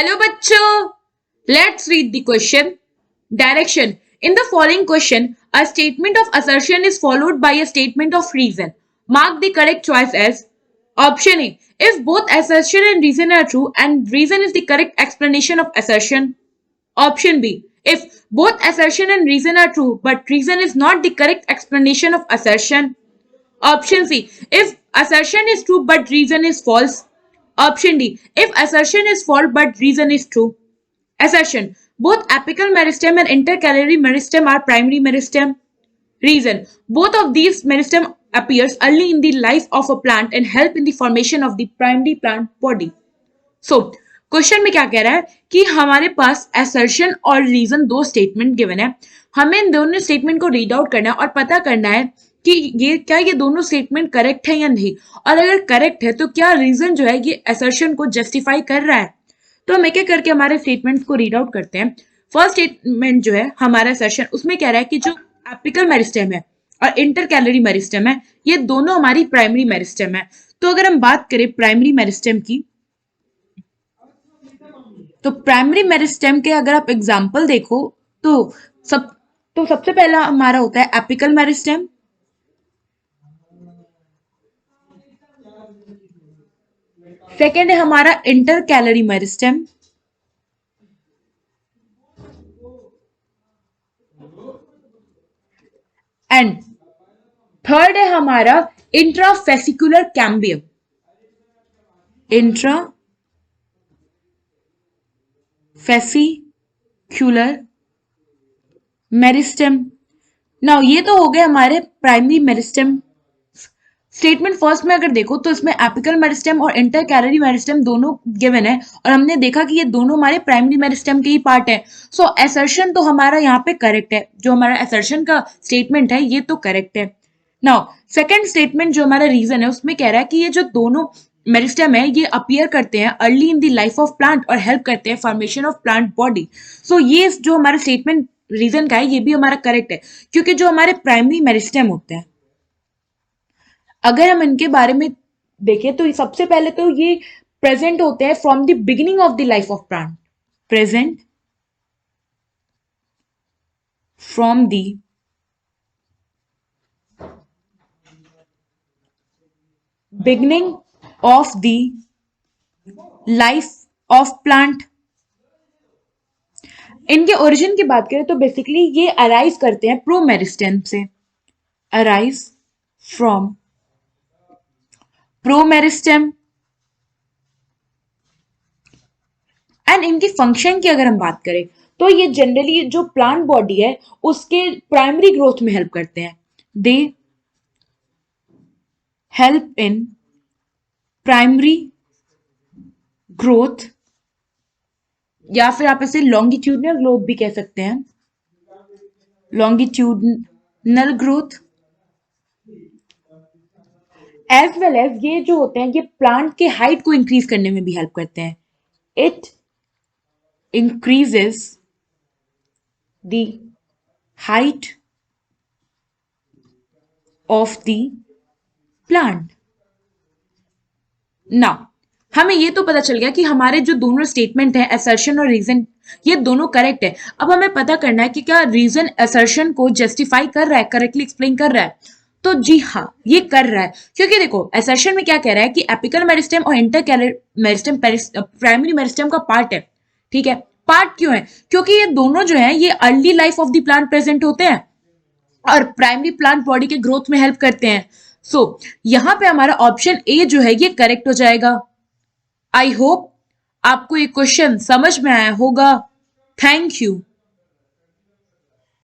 Hello bachcho, let's read the question. Direction. In the following question, a statement of assertion is followed by a statement of reason. Mark the correct choice as option A. If both assertion and reason are true and reason is the correct explanation of assertion. Option B. If both assertion and reason are true but reason is not the correct explanation of assertion. Option C. If assertion is true but reason is false. Option D. If assertion is false but reason is true. Assertion. Both apical meristem and intercalary meristem are primary meristem. Reason. Both of these meristem appears early in the life of a plant and help in the formation of the primary plant body. So question में क्या कह रहा है कि हमारे पास assertion और reason दो statement given है, हमें इन दोनों स्टेटमेंट को रीड आउट करना है और पता करना है कि ये दोनों स्टेटमेंट करेक्ट है या नहीं, और अगर करेक्ट है तो क्या रीजन जो है ये असर्शन को जस्टिफाई कर रहा है। तो हम एक एक करके हमारे स्टेटमेंट्स को रीड आउट करते हैं। फर्स्ट स्टेटमेंट जो है हमारा असर्शन, उसमें कह रहा है कि जो एपिकल मेरिस्टेम है और इंटरकैलरी मेरिस्टेम है ये दोनों हमारी प्राइमरी मेरिस्टेम है। तो अगर हम बात करें प्राइमरी मेरिस्टेम की, तो प्राइमरी मेरिस्टेम के अगर आप एग्जाम्पल देखो तो सबसे पहला हमारा होता है एपिकल मेरिस्टेम, सेकेंड है हमारा इंटरकैलरी मेरिस्टेम, एंड थर्ड है हमारा intrafascicular cambium. Intrafascicular meristem. Now ये तो हो गए हमारे प्राइमरी मेरिस्टेम। स्टेटमेंट फर्स्ट में अगर देखो तो इसमें एपिकल मेरिस्टेम और इंटरकैलरी मेरिस्टेम दोनों गिवन है और हमने देखा कि ये दोनों हमारे प्राइमरी मेरिस्टेम के ही पार्ट है। सो असर्शन तो हमारा यहाँ पे करेक्ट है, जो हमारा असर्शन का स्टेटमेंट है ये तो करेक्ट है। नाउ सेकंड स्टेटमेंट जो हमारा रीजन है उसमें कह रहा है कि ये जो दोनों मेरिस्टेम है ये अपीयर करते हैं early in the life of plant और हेल्प करते हैं फॉर्मेशन ऑफ प्लांट बॉडी। सो ये जो हमारा स्टेटमेंट रीजन का है ये भी हमारा करेक्ट है, क्योंकि जो हमारे प्राइमरी मेरिस्टेम होते हैं अगर हम इनके बारे में देखें तो सबसे पहले तो ये प्रेजेंट होते हैं from the beginning of the life of plant, present from the beginning of the life of plant. इनके ओरिजिन की बात करें तो बेसिकली ये अराइज करते हैं प्रोमेरिस्टेम से, अराइज फ्रॉम प्रोमेरिस्टेम। एंड इनकी फंक्शन की अगर हम बात करें तो ये जनरली जो प्लांट बॉडी है उसके प्राइमरी ग्रोथ में हेल्प करते हैं। They help in primary growth, या फिर आप इसे लॉन्गिट्यूडनल ग्रोथ भी कह सकते हैं, longitudinal growth. As well as ये जो होते हैं ये प्लांट के हाइट को इंक्रीज करने में भी हेल्प करते हैं। It increases the height of the plant. Now हमें ये तो पता चल गया कि हमारे जो दोनों स्टेटमेंट हैं असर्शन और रीजन ये दोनों करेक्ट है। अब हमें पता करना है कि क्या रीजन असर्शन को जस्टिफाई कर रहा है, करेक्टली एक्सप्लेन कर रहा है। तो जी हाँ ये कर रहा है, क्योंकि देखो असर्शन में क्या कह रहा है कि एपिकल मेरिस्टेम और इंटरकैलरी मेरिस्टेम प्राइमरी मेरिस्टेम का पार्ट है। ठीक है, पार्ट क्यों है? क्योंकि ये दोनों जो है ये early life of the plant present होते हैं और प्राइमरी प्लांट बॉडी के ग्रोथ में हेल्प करते हैं। सो यहां पे हमारा ऑप्शन ए जो है ये करेक्ट हो जाएगा। आई होप आपको ये क्वेश्चन समझ में आया होगा। Thank you.